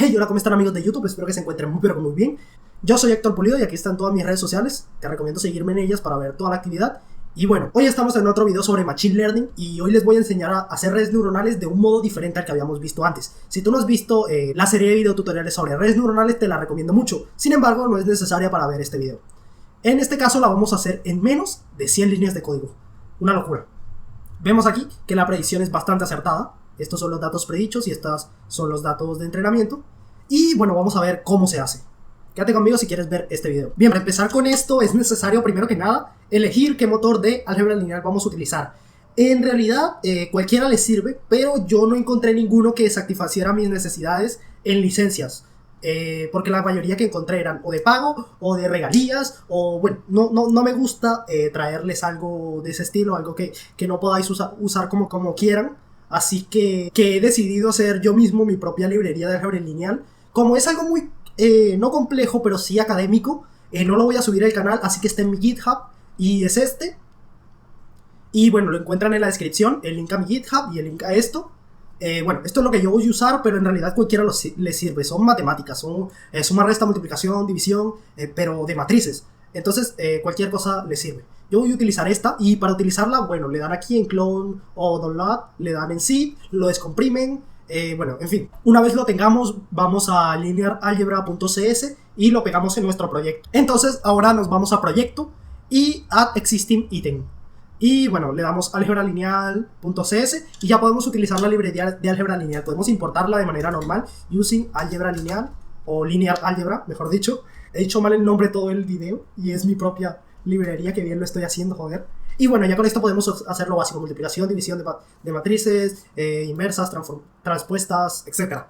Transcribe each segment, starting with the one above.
Hey, hola, ¿cómo están amigos de YouTube? Espero que se encuentren muy pero que muy bien. Yo soy Héctor Pulido y aquí están todas mis redes sociales. Te recomiendo seguirme en ellas para ver toda la actividad. Y bueno, hoy estamos en otro video sobre Machine Learning y hoy les voy a enseñar a hacer redes neuronales de un modo diferente al que habíamos visto antes. Si tú no has visto la serie de videotutoriales sobre redes neuronales, te la recomiendo mucho. Sin embargo, no es necesaria para ver este video. En este caso la vamos a hacer en menos de 100 líneas de código. Una locura. Vemos aquí que la predicción es bastante acertada. Estos son los datos predichos y estos son los datos de entrenamiento. Y bueno, vamos a ver cómo se hace. Quédate conmigo si quieres ver este video. Bien, para empezar con esto es necesario primero que nada elegir qué motor de álgebra lineal vamos a utilizar. En realidad cualquiera le sirve, pero yo no encontré ninguno que satisfaciera mis necesidades en licencias. Porque la mayoría que encontré eran o de pago o de regalías o bueno, no me gusta traerles algo de ese estilo, algo que no podáis usar como quieran. Así que he decidido hacer yo mismo mi propia librería de álgebra lineal. Como es algo muy, no complejo, pero sí académico, no lo voy a subir al canal, así que está en mi GitHub y es este. Y bueno, lo encuentran en la descripción, el link a mi GitHub y el link a esto. Bueno, esto es lo que yo voy a usar, pero en realidad cualquiera le sirve. Son matemáticas, son suma, resta, multiplicación, división, pero de matrices. Entonces, cualquier cosa le sirve. Yo voy a utilizar esta y para utilizarla, bueno, le dan aquí en clone o download, le dan en zip, lo descomprimen. Bueno, en fin, una vez lo tengamos, vamos a linearalgebra.cs y lo pegamos en nuestro proyecto. Entonces, ahora nos vamos a proyecto y add existing item. Y bueno, le damos álgebra lineal.cs y ya podemos utilizar la librería de álgebra lineal. Podemos importarla de manera normal using álgebra lineal o linear álgebra, mejor dicho. He dicho mal el nombre todo el video y es mi propia librería, que bien lo estoy haciendo, joder. Y bueno, ya con esto podemos hacer lo básico: multiplicación, división de matrices, inversas, transpuestas, etc.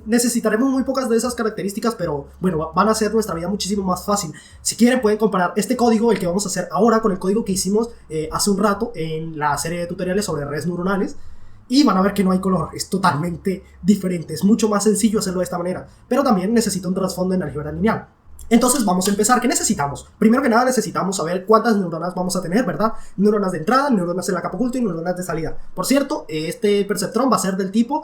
Necesitaremos muy pocas de esas características, pero bueno, van a hacer nuestra vida muchísimo más fácil. Si quieren pueden comparar este código, el que vamos a hacer ahora, con el código que hicimos hace un rato en la serie de tutoriales sobre redes neuronales, y van a ver que no hay color, es totalmente diferente, es mucho más sencillo hacerlo de esta manera, pero también necesita un trasfondo en álgebra lineal. Entonces vamos a empezar. ¿Qué necesitamos? Primero que nada necesitamos saber cuántas neuronas vamos a tener, ¿verdad? Neuronas de entrada, neuronas en la capa oculta y neuronas de salida. Por cierto, este perceptrón va a ser del tipo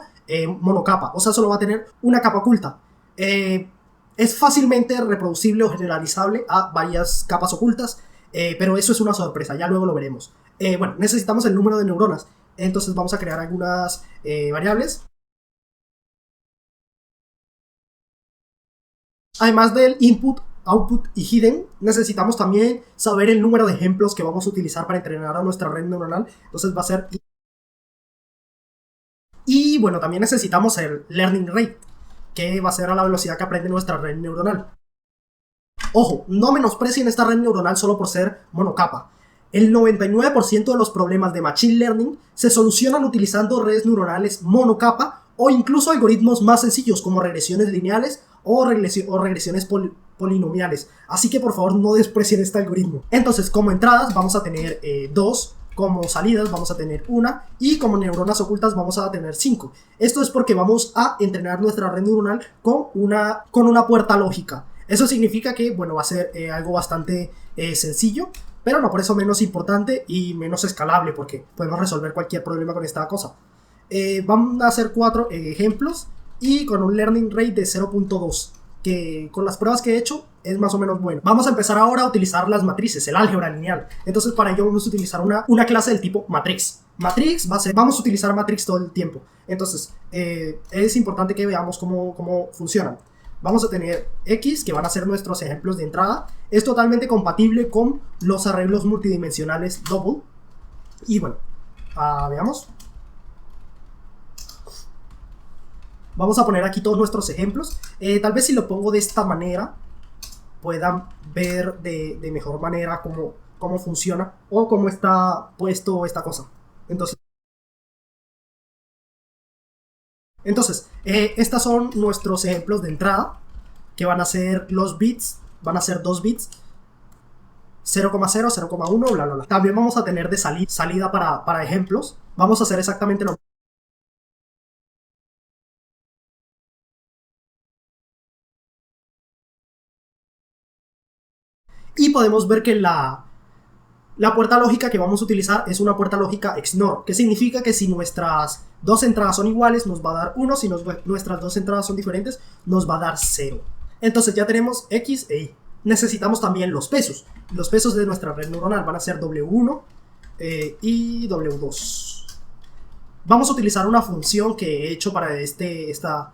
monocapa, o sea, solo va a tener una capa oculta. Es fácilmente reproducible o generalizable a varias capas ocultas, pero eso es una sorpresa, ya luego lo veremos. Bueno, necesitamos el número de neuronas, entonces vamos a crear algunas variables. Además del input, output y hidden, necesitamos también saber el número de ejemplos que vamos a utilizar para entrenar a nuestra red neuronal. Entonces va a ser... Y bueno, también necesitamos el learning rate, que va a ser a la velocidad que aprende nuestra red neuronal. Ojo, no menosprecien esta red neuronal solo por ser monocapa. El 99% de los problemas de Machine Learning se solucionan utilizando redes neuronales monocapa o incluso algoritmos más sencillos como regresiones lineales o regresiones polinomiales. Así que por favor no desprecien este algoritmo. Entonces, como entradas vamos a tener 2, como salidas vamos a tener 1 y como neuronas ocultas vamos a tener 5. Esto es porque vamos a entrenar nuestra red neuronal con una puerta lógica. Eso significa que, bueno, va a ser algo bastante sencillo, pero no por eso menos importante y menos escalable, porque podemos resolver cualquier problema con esta cosa. Vamos a hacer 4 ejemplos y con un learning rate de 0.2, que con las pruebas que he hecho es más o menos bueno. Vamos a empezar ahora a utilizar las matrices, el álgebra lineal. Entonces para ello vamos a utilizar una clase del tipo matrix. Matrix vamos a utilizar matrix todo el tiempo. Entonces es importante que veamos cómo funcionan. Vamos a tener X, que van a ser nuestros ejemplos de entrada. Es totalmente compatible con los arreglos multidimensionales double. Y bueno, veamos. Vamos a poner aquí todos nuestros ejemplos. Tal vez si lo pongo de esta manera puedan ver de mejor manera cómo funciona o cómo está puesto esta cosa. Entonces estos son nuestros ejemplos de entrada, que van a ser los bits, van a ser 2 bits, 0,0, 0,1, bla, bla, bla. También vamos a tener de salida para ejemplos. Vamos a hacer exactamente lo mismo. Y podemos ver que La puerta lógica que vamos a utilizar es una puerta lógica XNOR, que significa que si nuestras dos entradas son iguales nos va a dar 1, si nuestras dos entradas son diferentes nos va a dar 0. Entonces ya tenemos X e Y. Necesitamos también los pesos. Los pesos de nuestra red neuronal van a ser W1 y W2. Vamos a utilizar una función que he hecho para esta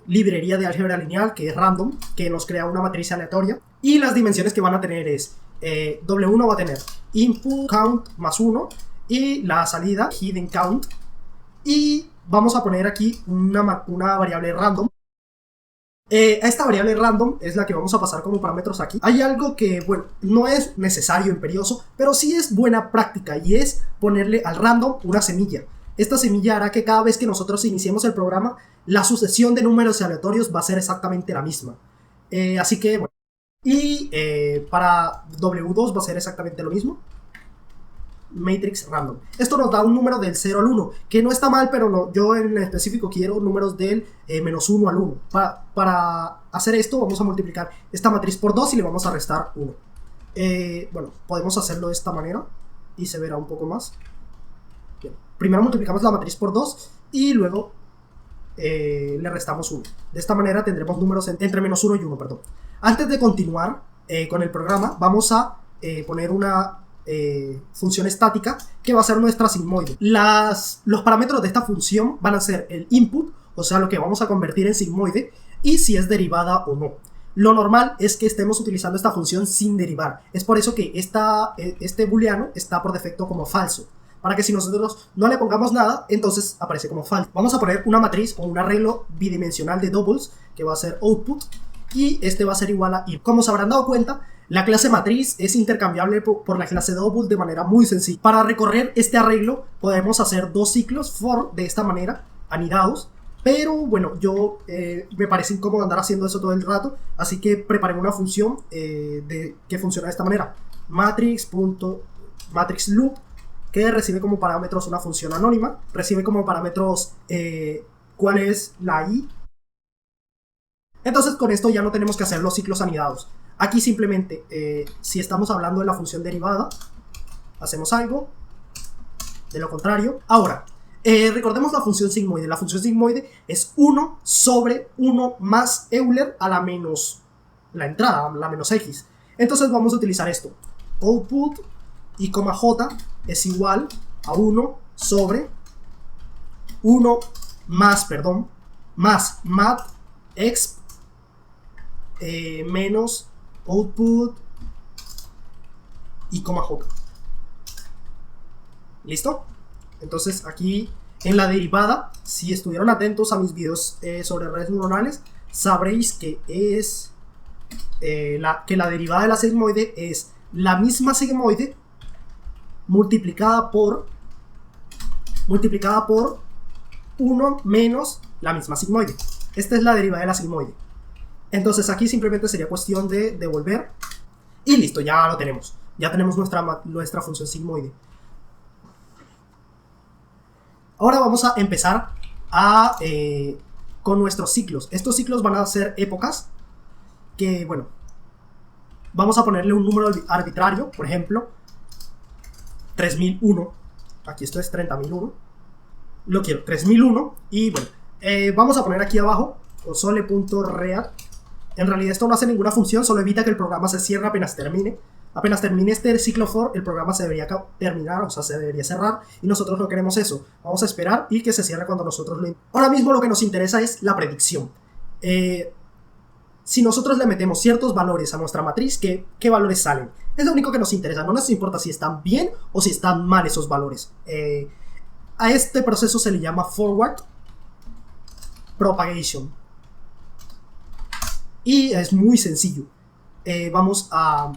librería de álgebra lineal, que es random, que nos crea una matriz aleatoria. Y las dimensiones que van a tener es W1 va a tener input count más 1 y la salida hidden count. Y vamos a poner aquí una variable random. Esta variable random es la que vamos a pasar como parámetros aquí. Hay algo que, bueno, no es necesario, imperioso, pero sí es buena práctica, y es ponerle al random una semilla. Esta semilla hará que cada vez que nosotros iniciemos el programa, la sucesión de números aleatorios va a ser exactamente la misma. Así que, bueno. Y para W2 va a ser exactamente lo mismo. Matrix random. Esto nos da un número del 0 al 1, que no está mal, pero no, yo en específico quiero números del menos 1 al 1. Para hacer esto vamos a multiplicar esta matriz por 2 y le vamos a restar 1. Bueno, podemos hacerlo de esta manera y se verá un poco más. Bien. Primero multiplicamos la matriz por 2 y luego le restamos 1. De esta manera tendremos números entre menos 1 y 1, perdón. Antes de continuar con el programa, vamos a poner una función estática que va a ser nuestra sigmoide. Los parámetros de esta función van a ser el input, o sea, lo que vamos a convertir en sigmoide, y si es derivada o no. Lo normal es que estemos utilizando esta función sin derivar. Es por eso que este booleano está por defecto como falso, para que si nosotros no le pongamos nada, entonces aparece como falso. Vamos a poner una matriz o un arreglo bidimensional de doubles, que va a ser output, y este va a ser igual a i. Como se habrán dado cuenta, la clase matriz es intercambiable por la clase double de manera muy sencilla. Para recorrer este arreglo podemos hacer dos ciclos for de esta manera, anidados, pero bueno, yo me parece incómodo andar haciendo eso todo el rato, así que preparé una función que funciona de esta manera. Matrix loop, que recibe como parámetros una función anónima, recibe como parámetros cuál es la i. Entonces con esto ya no tenemos que hacer los ciclos anidados. Aquí simplemente, si estamos hablando de la función derivada, hacemos algo. De lo contrario, ahora, recordemos la función sigmoide. La función sigmoide es 1 sobre 1 más Euler a la menos la entrada, la menos x. Entonces vamos a utilizar esto. Output y coma j es igual a 1 sobre 1 más mat exp menos output y coma j. ¿Listo? Entonces aquí en la derivada, si estuvieron atentos a mis videos sobre redes neuronales, sabréis que es que la derivada de la sigmoide es la misma sigmoide multiplicada por 1 menos la misma sigmoide. Esta es la derivada de la sigmoide. Entonces aquí simplemente sería cuestión de devolver y listo, ya lo tenemos. Ya tenemos nuestra función sigmoide. Ahora vamos a empezar con nuestros ciclos. Estos ciclos van a ser épocas que, bueno, vamos a ponerle un número arbitrario, por ejemplo, 3001. Aquí esto es 30.001. Lo quiero, 3001. Y bueno, vamos a poner aquí abajo console.read. En realidad esto no hace ninguna función, solo evita que el programa se cierre apenas termine. Apenas termine este ciclo for, el programa se debería terminar, o sea, se debería cerrar, y nosotros no queremos eso. Vamos a esperar y que se cierre cuando nosotros lo... Ahora mismo lo que nos interesa es la predicción. Si nosotros le metemos ciertos valores a nuestra matriz, ¿qué valores salen? Es lo único que nos interesa, no nos importa si están bien o si están mal esos valores. A este proceso se le llama forward propagation. Y es muy sencillo. Vamos a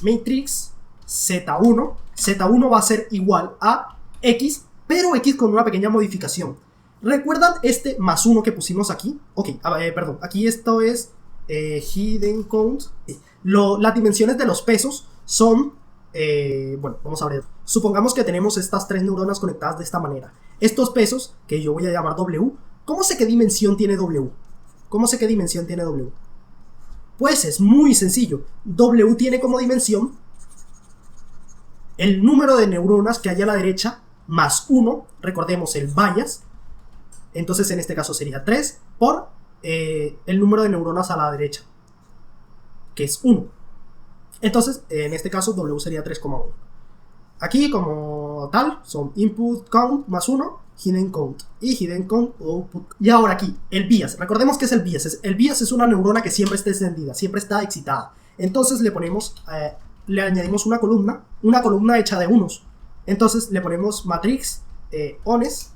matrix z1. Z1 va a ser igual a x, pero x con una pequeña modificación. ¿Recuerdan este más 1 que pusimos aquí? Ok, perdón, aquí esto es hidden count. Las dimensiones de los pesos son... bueno, vamos a ver. Supongamos que tenemos estas tres neuronas conectadas de esta manera. Estos pesos, que yo voy a llamar W, ¿cómo sé qué dimensión tiene W? ¿Cómo sé qué dimensión tiene W? Pues es muy sencillo. W tiene como dimensión el número de neuronas que hay a la derecha más 1, recordemos el bias, entonces en este caso sería 3 por el número de neuronas a la derecha, que es 1. Entonces, en este caso W sería 3,1. Aquí, como tal, son input count más 1, hidden count. Y hidden count output. Y ahora aquí, el bias. Recordemos que es el bias. El bias es una neurona que siempre está encendida, siempre está excitada. Entonces le ponemos, le añadimos una columna hecha de unos. Entonces le ponemos matrix ones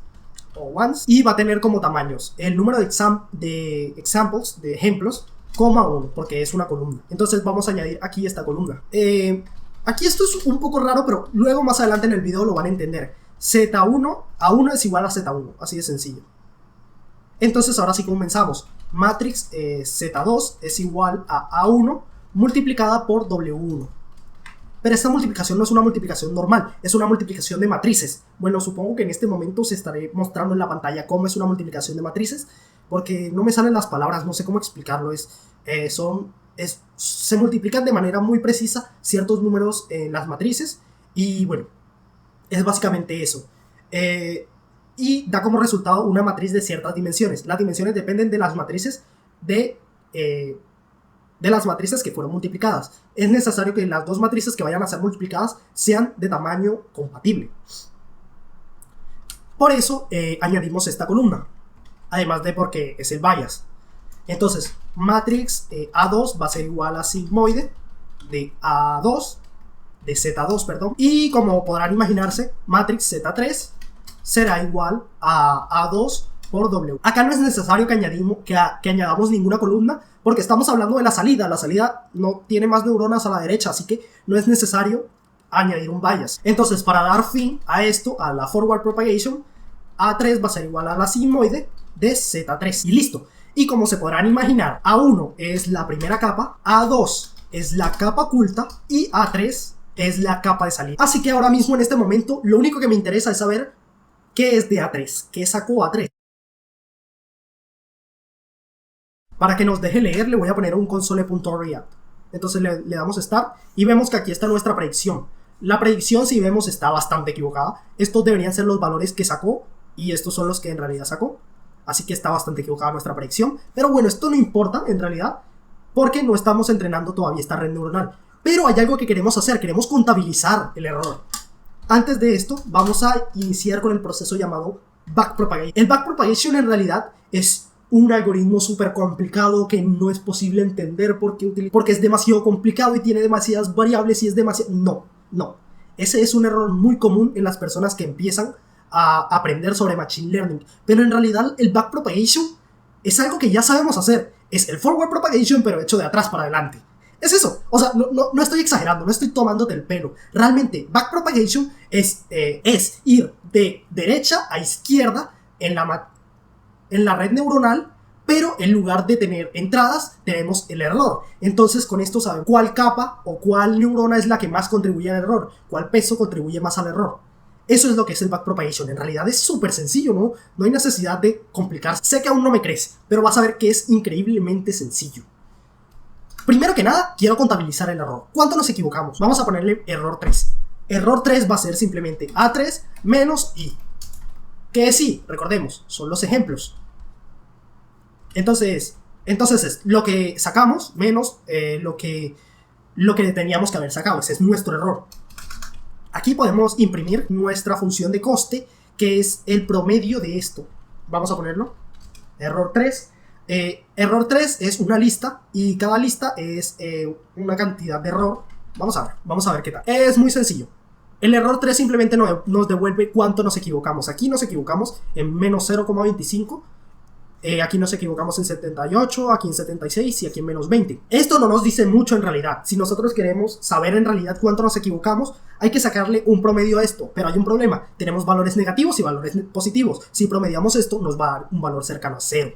o ones y va a tener como tamaños el número de examples, de ejemplos, coma 1, porque es una columna. Entonces vamos a añadir aquí esta columna. Aquí esto es un poco raro, pero luego más adelante en el video lo van a entender. Z1 a 1 es igual a Z1, así de sencillo. Entonces ahora sí comenzamos. Matrix Z2 es igual a A1 multiplicada por W1. Pero esta multiplicación no es una multiplicación normal, es una multiplicación de matrices. Bueno, supongo que en este momento se estaré mostrando en la pantalla cómo es una multiplicación de matrices, porque no me salen las palabras, no sé cómo explicarlo. Se multiplican de manera muy precisa ciertos números en las matrices, y bueno, es básicamente eso. Y da como resultado una matriz de ciertas dimensiones. Las dimensiones dependen de las matrices de las matrices que fueron multiplicadas. Es necesario que las dos matrices que vayan a ser multiplicadas sean de tamaño compatible. Por eso añadimos esta columna, además de porque es el bias. Entonces, matrix A2 va a ser igual a sigmoide de A2, de Z2, perdón. Y como podrán imaginarse, matrix Z3 será igual a A2 por W. Acá no es necesario que añadamos ninguna columna, porque estamos hablando de la salida. La salida no tiene más neuronas a la derecha, así que no es necesario añadir un bias. Entonces, para dar fin a esto, a la forward propagation, A3 va a ser igual a la sigmoide de Z3. Y listo. Y como se podrán imaginar, A1 es la primera capa, A2 es la capa oculta y A3 es la capa de salida. Así que ahora mismo, en este momento, lo único que me interesa es saber qué es de A3, qué sacó A3. Para que nos deje leer, le voy a poner un console.react. Entonces le damos Start y vemos que aquí está nuestra predicción. La predicción, si vemos, está bastante equivocada. Estos deberían ser los valores que sacó y estos son los que en realidad sacó. Así que está bastante equivocada nuestra predicción. Pero bueno, esto no importa en realidad, porque no estamos entrenando todavía esta red neuronal. Pero hay algo que queremos hacer, queremos contabilizar el error. Antes de esto, vamos a iniciar con el proceso llamado backpropagation. El backpropagation en realidad es un algoritmo súper complicado que no es posible entender porque es demasiado complicado y tiene demasiadas variables y es demasiado... No. Ese es un error muy común en las personas que empiezan a aprender sobre Machine Learning. Pero en realidad el backpropagation es algo que ya sabemos hacer. Es el forward propagation, pero hecho de atrás para adelante. Es eso. O sea, no estoy exagerando, no estoy tomándote el pelo. Realmente, backpropagation es ir de derecha a izquierda en la red neuronal, pero en lugar de tener entradas, tenemos el error. Entonces, con esto sabemos cuál capa o cuál neurona es la que más contribuye al error, cuál peso contribuye más al error. Eso es lo que es el backpropagation. En realidad es súper sencillo, ¿no? No hay necesidad de complicarse. Sé que aún no me crees, pero vas a ver que es increíblemente sencillo. Primero que nada, quiero contabilizar el error. ¿Cuánto nos equivocamos? Vamos a ponerle error 3. Error 3 va a ser simplemente A3 menos I. Que sí, recordemos, son los ejemplos. Entonces es lo que sacamos menos lo que teníamos que haber sacado. Ese es nuestro error. Aquí podemos imprimir nuestra función de coste, que es el promedio de esto. Vamos a ponerlo. Error 3. Error 3 es una lista y cada lista es una cantidad de error. Vamos a ver qué tal. Es muy sencillo. El error 3 simplemente nos devuelve cuánto nos equivocamos. Aquí nos equivocamos en menos 0,25. Aquí nos equivocamos en 78, aquí en 76 y aquí en menos 20. Esto no nos dice mucho en realidad. Si nosotros queremos saber en realidad cuánto nos equivocamos, hay que sacarle un promedio a esto. Pero hay un problema. Tenemos valores negativos y valores positivos. Si promediamos esto, nos va a dar un valor cercano a 0.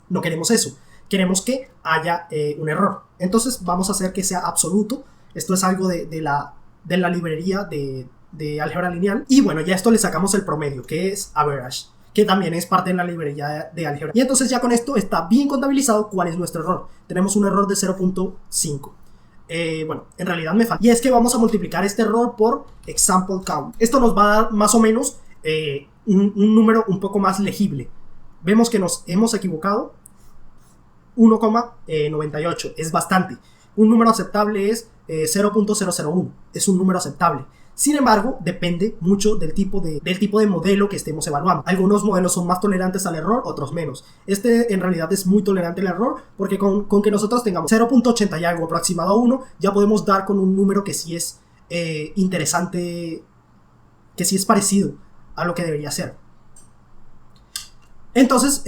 No queremos eso. Queremos que haya un error. Entonces vamos a hacer que sea absoluto. Esto es algo de la librería de álgebra lineal. Y bueno, ya esto le sacamos el promedio, que es average, que también es parte de la librería de álgebra. Y entonces ya con esto está bien contabilizado cuál es nuestro error. Tenemos un error de 0.5. bueno, en realidad me falta. Y es que vamos a multiplicar este error por example count. Esto nos va a dar más o menos un número un poco más legible. Vemos que nos hemos equivocado. 1,98 es bastante. Un número aceptable es 0.001. Es un número aceptable. Sin embargo, depende mucho del tipo de modelo que estemos evaluando. Algunos modelos son más tolerantes al error, otros menos. Este en realidad es muy tolerante al error porque con que nosotros tengamos 0.80 y algo aproximado a 1, ya podemos dar con un número que sí es interesante, que sí es parecido a lo que debería ser. Entonces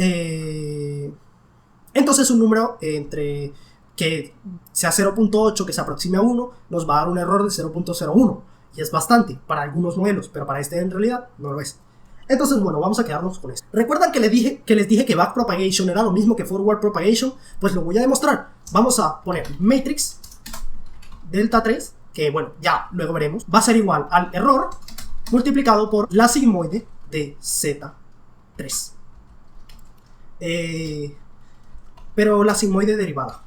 un número entre que sea 0.8, que se aproxime a 1, nos va a dar un error de 0.01. Y es bastante para algunos modelos, pero para este en realidad no lo es. Entonces, bueno, vamos a quedarnos con esto. ¿Recuerdan que les dije que backpropagation era lo mismo que forward propagation? Pues lo voy a demostrar. Vamos a poner matrix delta 3, que bueno, ya luego veremos, va a ser igual al error multiplicado por la sigmoide de Z3. Pero la sigmoide derivada.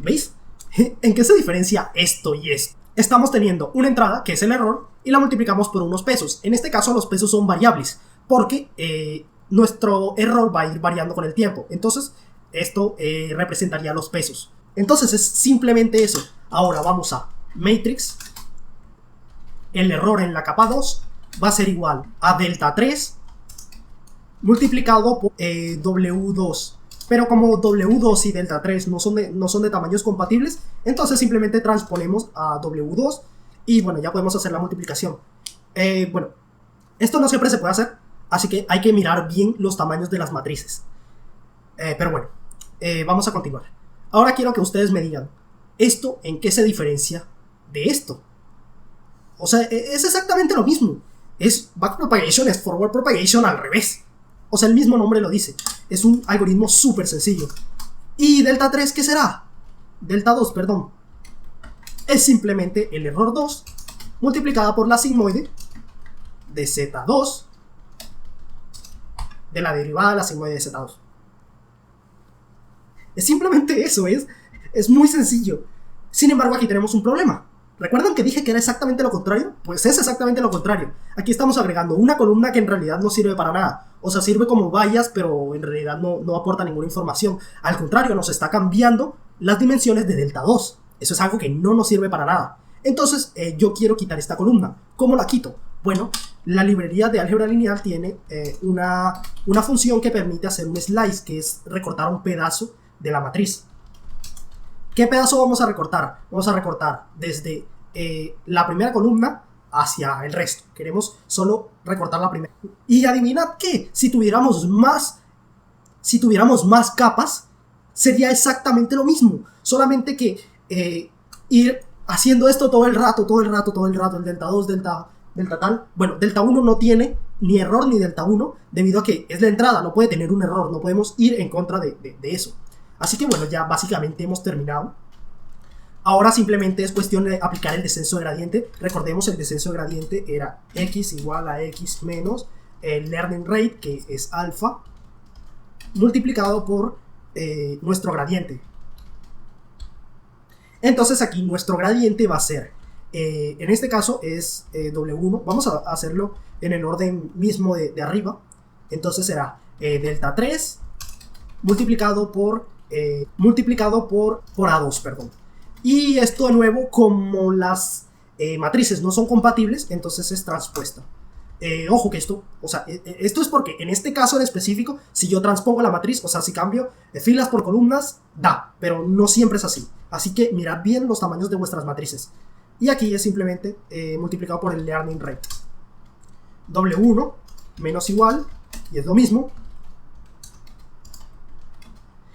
¿Veis? ¿En qué se diferencia esto y esto? Estamos teniendo una entrada, que es el error, y la multiplicamos por unos pesos. En este caso los pesos son variables, porque nuestro error va a ir variando con el tiempo. Entonces, esto representaría los pesos. Entonces, es simplemente eso. Ahora vamos a matrix. El error en la capa 2 va a ser igual a delta 3 multiplicado por W2. Pero como W2 y delta 3 no son de tamaños compatibles, entonces simplemente transponemos a W2 y bueno, ya podemos hacer la multiplicación. Bueno, esto no siempre se puede hacer, así que hay que mirar bien los tamaños de las matrices. Pero bueno, vamos a continuar. Ahora quiero que ustedes me digan, ¿esto en qué se diferencia de esto? O sea, es exactamente lo mismo. Es backpropagation, es forward propagation al revés. O sea, el mismo nombre lo dice. Es un algoritmo súper sencillo. ¿Y delta 3 qué será? Delta 2, perdón. Es simplemente el error 2 multiplicada por la sigmoide de Z2 de la derivada de la sigmoide de Z2. Es simplemente eso, es muy sencillo. Sin embargo, aquí tenemos un problema. ¿Recuerdan que dije que era exactamente lo contrario? Pues es exactamente lo contrario. Aquí estamos agregando una columna que en realidad no sirve para nada. O sea, sirve como vallas, pero en realidad no aporta ninguna información. Al contrario, nos está cambiando las dimensiones de delta 2. Eso es algo que no nos sirve para nada. Entonces, yo quiero quitar esta columna. ¿Cómo la quito? Bueno, la librería de álgebra lineal tiene una función que permite hacer un slice, que es recortar un pedazo de la matriz. ¿Qué pedazo vamos a recortar? Vamos a recortar desde la primera columna hacia el resto. Queremos solo recortar la primera. Y adivinad qué, si tuviéramos más capas, sería exactamente lo mismo. Solamente que ir haciendo esto todo el rato, el delta 2, delta tal. Bueno, delta 1 no tiene ni error ni delta 1, debido a que es la entrada, no puede tener un error, no podemos ir en contra de eso. Así que bueno, ya básicamente hemos terminado. Ahora simplemente es cuestión de aplicar el descenso de gradiente. Recordemos, el descenso de gradiente era x igual a x menos el learning rate, que es alfa, multiplicado por nuestro gradiente. Entonces aquí nuestro gradiente va a ser, en este caso es W1. Vamos a hacerlo en el orden mismo de arriba. Entonces será delta 3 multiplicado por A2, perdón. Y esto de nuevo, como las matrices no son compatibles, entonces es transpuesta. Ojo que esto es porque en este caso en específico, si yo transpongo la matriz, o sea, si cambio filas por columnas, da, pero no siempre es así. Así que mirad bien los tamaños de vuestras matrices. Y aquí es simplemente multiplicado por el learning rate. W1 menos igual, y es lo mismo.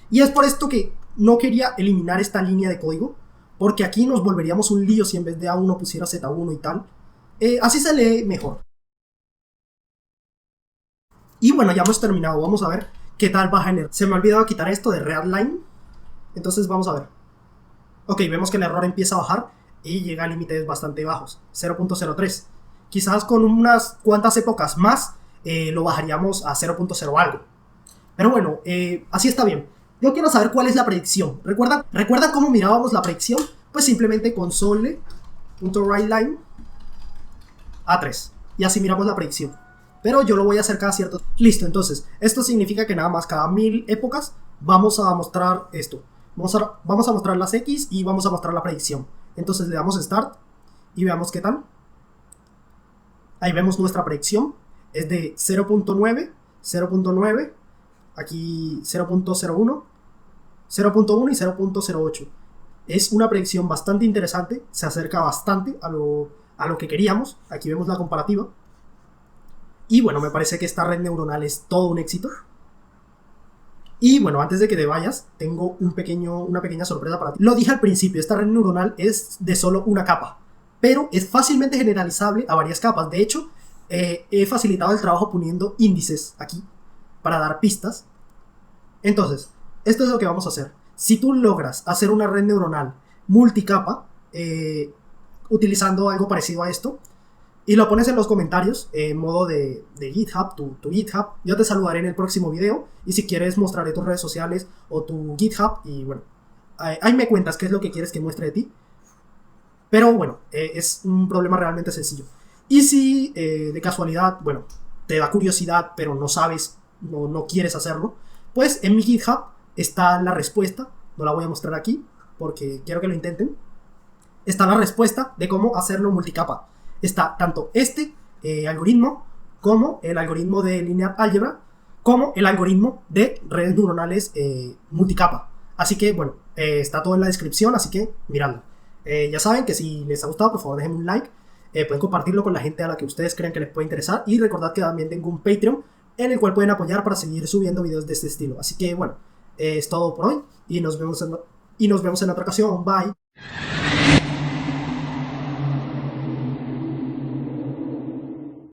Y es por esto que no quería eliminar esta línea de código, porque aquí nos volveríamos un lío si en vez de A1 pusiera Z1 y tal. Así se lee mejor. Y bueno, ya hemos terminado. Vamos a ver qué tal va a generar. Se me ha olvidado quitar esto de readline. Entonces vamos a ver. Ok, vemos que el error empieza a bajar y llega a límites bastante bajos, 0.03. Quizás con unas cuantas épocas más lo bajaríamos a 0.0 algo. Pero bueno, así está bien. Yo quiero saber cuál es la predicción. ¿Recuerdan cómo mirábamos la predicción? Pues simplemente console.writeLine A3. Y así miramos la predicción. Pero yo lo voy a hacer cada cierto... Listo, entonces, esto significa que nada más cada 1000 épocas vamos a mostrar esto. Vamos a mostrar las X y vamos a mostrar la predicción. Entonces le damos Start y veamos qué tal. Ahí vemos nuestra predicción. Es de 0.9, 0.9, aquí 0.01, 0.1 y 0.08. Es una predicción bastante interesante, se acerca bastante a lo que queríamos. Aquí vemos la comparativa. Y bueno, me parece que esta red neuronal es todo un éxito. Y bueno, antes de que te vayas, tengo una pequeña sorpresa para ti. Lo dije al principio, esta red neuronal es de solo una capa, pero es fácilmente generalizable a varias capas. De hecho, he facilitado el trabajo poniendo índices aquí para dar pistas. Entonces, esto es lo que vamos a hacer. Si tú logras hacer una red neuronal multicapa, utilizando algo parecido a esto, y lo pones en los comentarios, en modo de GitHub, tu GitHub, yo te saludaré en el próximo video, y si quieres mostraré tus redes sociales o tu GitHub, y bueno, ahí me cuentas qué es lo que quieres que muestre de ti. Pero bueno, es un problema realmente sencillo. Y si de casualidad, bueno, te da curiosidad, pero no sabes, no quieres hacerlo, pues en mi GitHub está la respuesta. No la voy a mostrar aquí porque quiero que lo intenten. Está la respuesta de cómo hacerlo multicapa. Está tanto este algoritmo como el algoritmo de linear algebra, como el algoritmo de redes neuronales multicapa. Así que bueno, está todo en la descripción, así que miradlo. Ya saben que si les ha gustado, por favor déjenme un like. Pueden compartirlo con la gente a la que ustedes crean que les puede interesar. Y recordad que también tengo un Patreon en el cual pueden apoyar para seguir subiendo videos de este estilo. Así que bueno, es todo por hoy y nos vemos en otra ocasión. Bye.